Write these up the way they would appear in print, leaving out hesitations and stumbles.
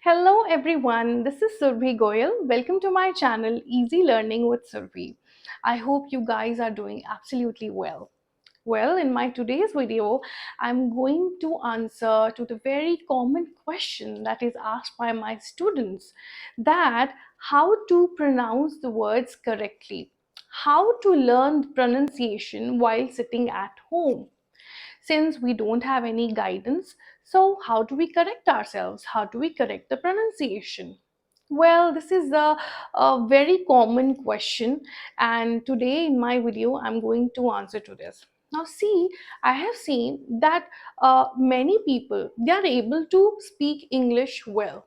Hello everyone, this is Surbhi Goyal. Welcome to my channel Easy Learning with Surbhi. I hope you guys are doing absolutely well. Well, in my today's video, I'm going to answer to the very common question that is asked by my students, that how to pronounce the words correctly, how to learn pronunciation while sitting at home. Since we don't have any guidance, so how do we correct ourselves? How do we correct the pronunciation? Well, this is a very common question, and today in my video, I'm going to answer to this. Now, see, I have seen that many people they are able to speak English well,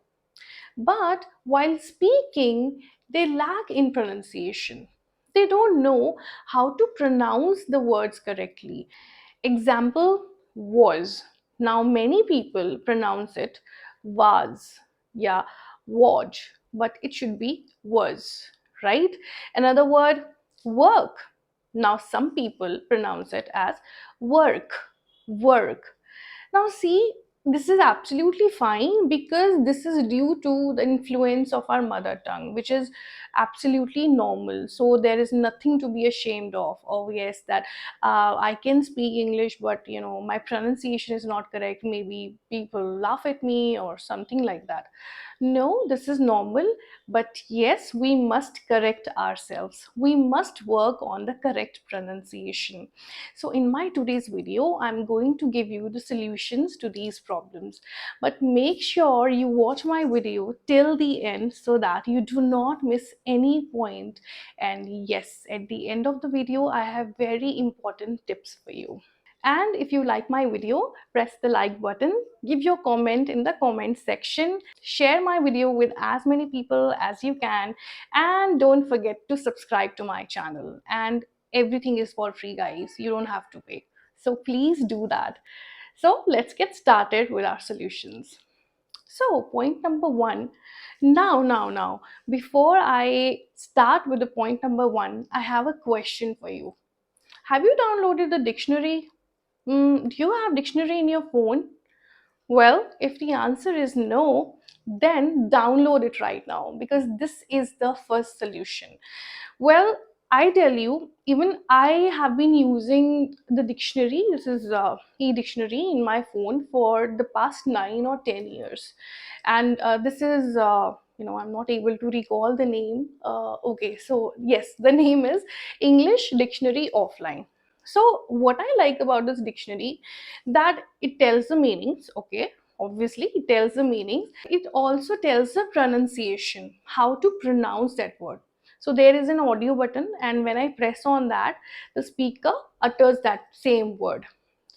but while speaking, they lack in pronunciation. They don't know how to pronounce the words correctly. Example, was. Now many people pronounce it was, yeah, was, but it should be was, right? Another word, work. Now some people pronounce it as work, work. Now, see, this is absolutely fine because this is due to the influence of our mother tongue, which is absolutely normal. So, there is nothing to be ashamed of. Oh, yes, that I can speak English, but my pronunciation is not correct. Maybe people laugh at me or something like that. No, this is normal, but yes, we must correct ourselves. We must work on the correct pronunciation. So, in my today's video, I'm going to give you the solutions to these problems. But make sure you watch my video till the end so that you do not miss any point. And yes, at the end of the video, I have very important tips for you. And if you like my video, press the like button, give your comment in the comment section, share my video with as many people as you can, and don't forget to subscribe to my channel. And everything is for free, guys. You don't have to pay. So please do that. So let's get started with our solutions. So, point number one. Now, before I start with the point number one, I have a question for you. Have you downloaded the dictionary? Do you have dictionary in your phone? Well, if the answer is no, then download it right now because this is the first solution. Well, I tell you, even I have been using the dictionary. This is e-dictionary in my phone for the past 9 or 10 years, and this is. I'm not able to recall the name. Okay, so yes, the name is English Dictionary Offline. So what I like about this dictionary, that it tells the meanings. Okay, obviously it tells the meanings. It also tells the pronunciation, how to pronounce that word. So there is an audio button, and when I press on that, the speaker utters that same word.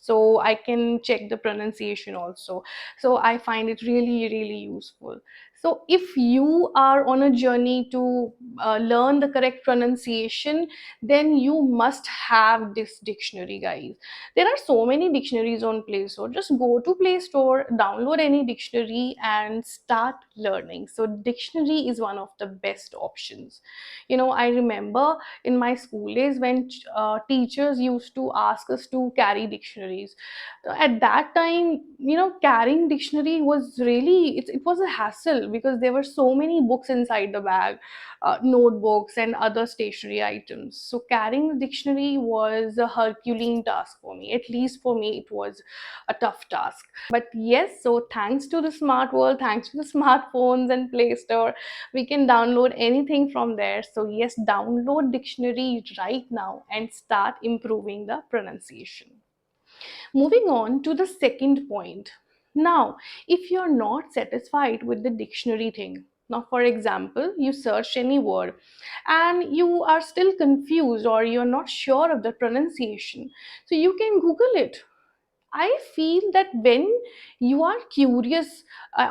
So I can check the pronunciation also. So I find it really, really useful. So if you are on a journey to learn the correct pronunciation, then you must have this dictionary, guys. There are so many dictionaries on Play Store. Just go to Play Store, download any dictionary, and start learning. So dictionary is one of the best options. I remember in my school days when teachers used to ask us to carry dictionaries. At that time, carrying dictionary was really, it was a hassle because there were so many books inside the bag, notebooks and other stationery items. So carrying the dictionary was a Herculean task for me. At least for me, it was a tough task. But yes, so thanks to the smart world, thanks to the smartphones and Play Store, we can download anything from there. So yes, download dictionary right now and start improving the pronunciation. Moving on to the second point. Now, if you're not satisfied with the dictionary thing, now for example, you search any word and you are still confused or you're not sure of the pronunciation, so you can Google it. I feel that when you are curious,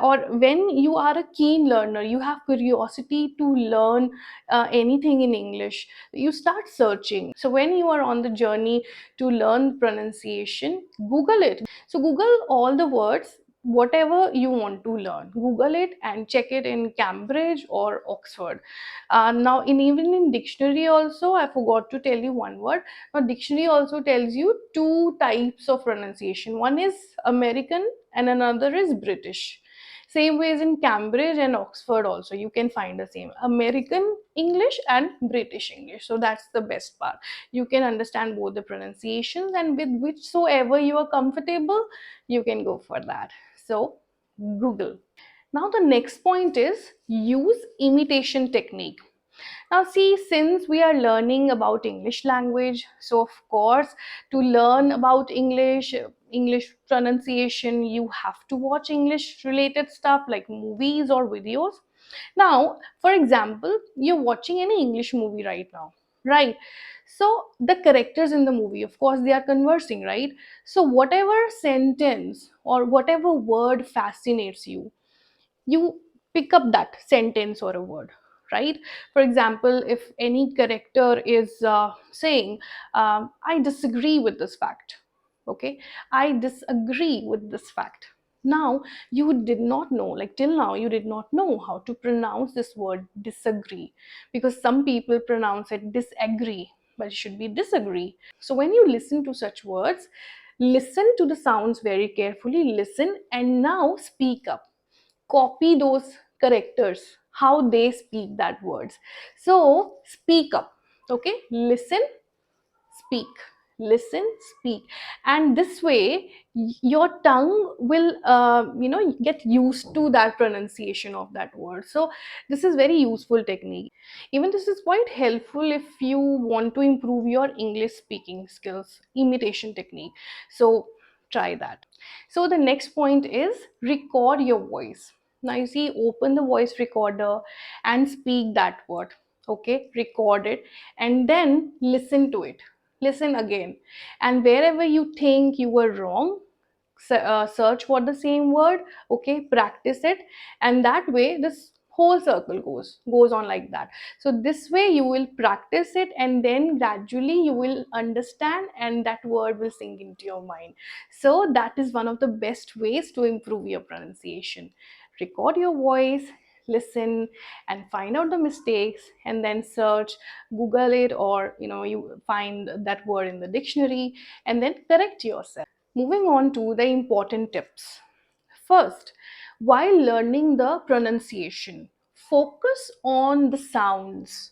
or when you are a keen learner, you have curiosity to learn anything in English, you start searching. So, when you are on the journey to learn pronunciation, Google it. So, Google all the words, whatever you want to learn. Google it and check it in Cambridge or Oxford. Now, even in dictionary, also, I forgot to tell you one word. Now, dictionary also tells you two types of pronunciation. One is American and another is British. Same way as in Cambridge and Oxford also, you can find the same American English and British English. So that's the best part. You can understand both the pronunciations, and with whichsoever you are comfortable, you can go for that. So Google. Now the next point is use imitation technique. Now, see, since we are learning about English language, so of course, to learn about English pronunciation, you have to watch English related stuff like movies or videos. Now, for example, you're watching any English movie right now, right? So, the characters in the movie, of course, they are conversing, right? So, whatever sentence or whatever word fascinates you, you pick up that sentence or a word, right? For example, if any character is saying, I disagree with this fact, okay, I disagree with this fact. Now, you did not know, like till now you did not know how to pronounce this word disagree, because some people pronounce it disagree, but it should be disagree. So when you listen to such words, listen to the sounds very carefully, listen, and now speak up, copy those characters, how they speak that words. So speak up, okay, listen, speak, listen, speak, and this way your tongue will get used to that pronunciation of that word. So this is very useful technique. Even this is quite helpful if you want to improve your English speaking skills, imitation technique. So try that. So the next point is record your voice. Now you see, open the voice recorder and speak that word, okay, record it, and then listen to it, listen again, and wherever you think you were wrong, search for the same word, okay, practice it, and that way this whole circle goes on like that. So this way you will practice it, and then gradually you will understand, and that word will sink into your mind. So that is one of the best ways to improve your pronunciation. Record your voice, listen, and find out the mistakes, and then search, Google it, or you find that word in the dictionary, and then correct yourself. Moving on to the important tips. First, while learning the pronunciation, focus on the sounds,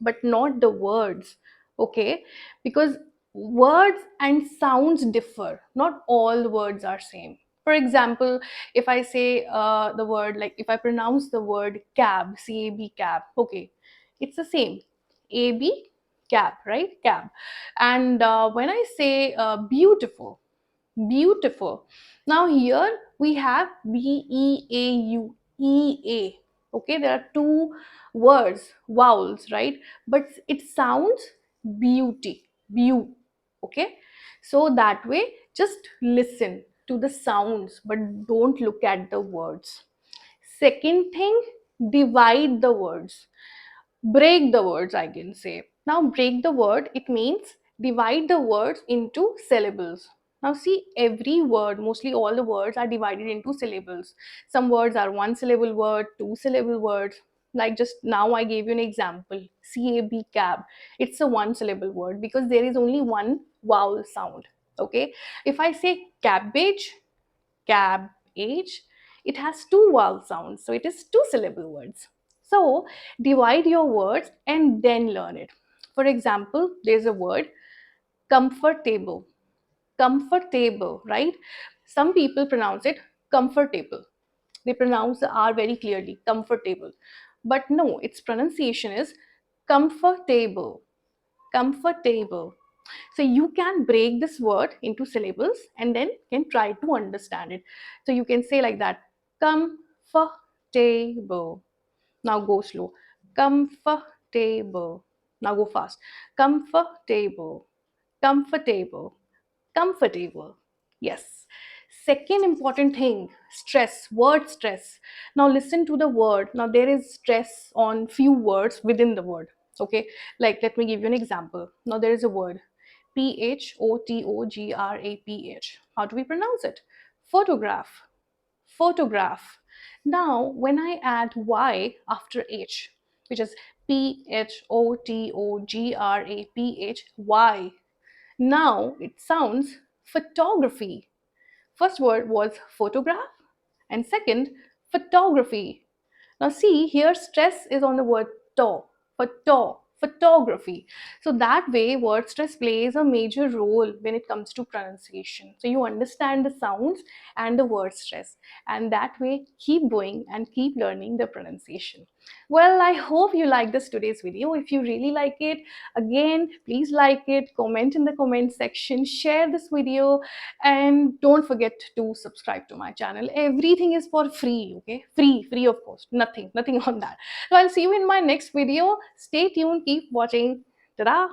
but not the words, okay? Because words and sounds differ. Not all words are same. For example, if I say the word, like if I pronounce the word cab, CAB, cab, okay, it's the same. AB, cab, right? Cab. And when I say beautiful, beautiful. Now here we have B-E-A-U, E-A. Okay, there are two words, vowels, right? But it sounds beauty, beau. Okay, so that way just listen to the sounds, but don't look at the words. Second thing, divide the words, break the words, I can say. Now break the word, it means divide the words into syllables. Now see, every word, mostly all the words are divided into syllables. Some words are one syllable word, two syllable words. Like just now I gave you an example, cab, cab, it's a one syllable word because there is only one vowel sound. Okay, if I say cabbage, cab, age, it has two vowel sounds, so it is two syllable words. So divide your words and then learn it. For example, there's a word comfortable, comfortable, right? Some people pronounce it comfortable, they pronounce the R very clearly, comfortable, but no, its pronunciation is comfortable, comfortable. So you can break this word into syllables and then can try to understand it. So you can say like that, comfortable. Now go slow. Comfortable. Now go fast. Comfortable. Comfortable. Comfortable. Yes. Second important thing, stress, word stress. Now listen to the word. Now there is stress on few words within the word. Okay, like let me give you an example. Now there is a word photograph. How do we pronounce it? Photograph. Photograph. Now when I add y after h, which is photograph, now it sounds photography. First word was photograph, And second, photography. Now, see here, stress is on the word to, photography. So, that way, word stress plays a major role when it comes to pronunciation. So, you understand the sounds and the word stress, and that way, keep going and keep learning the pronunciation. Well, I hope you like this today's video. If you really like it, again, please like it, comment in the comment section, share this video, and don't forget to subscribe to my channel. Everything is for free, okay? Free of course. Nothing on that. So I'll see you in my next video. Stay tuned, keep watching. Ta-da!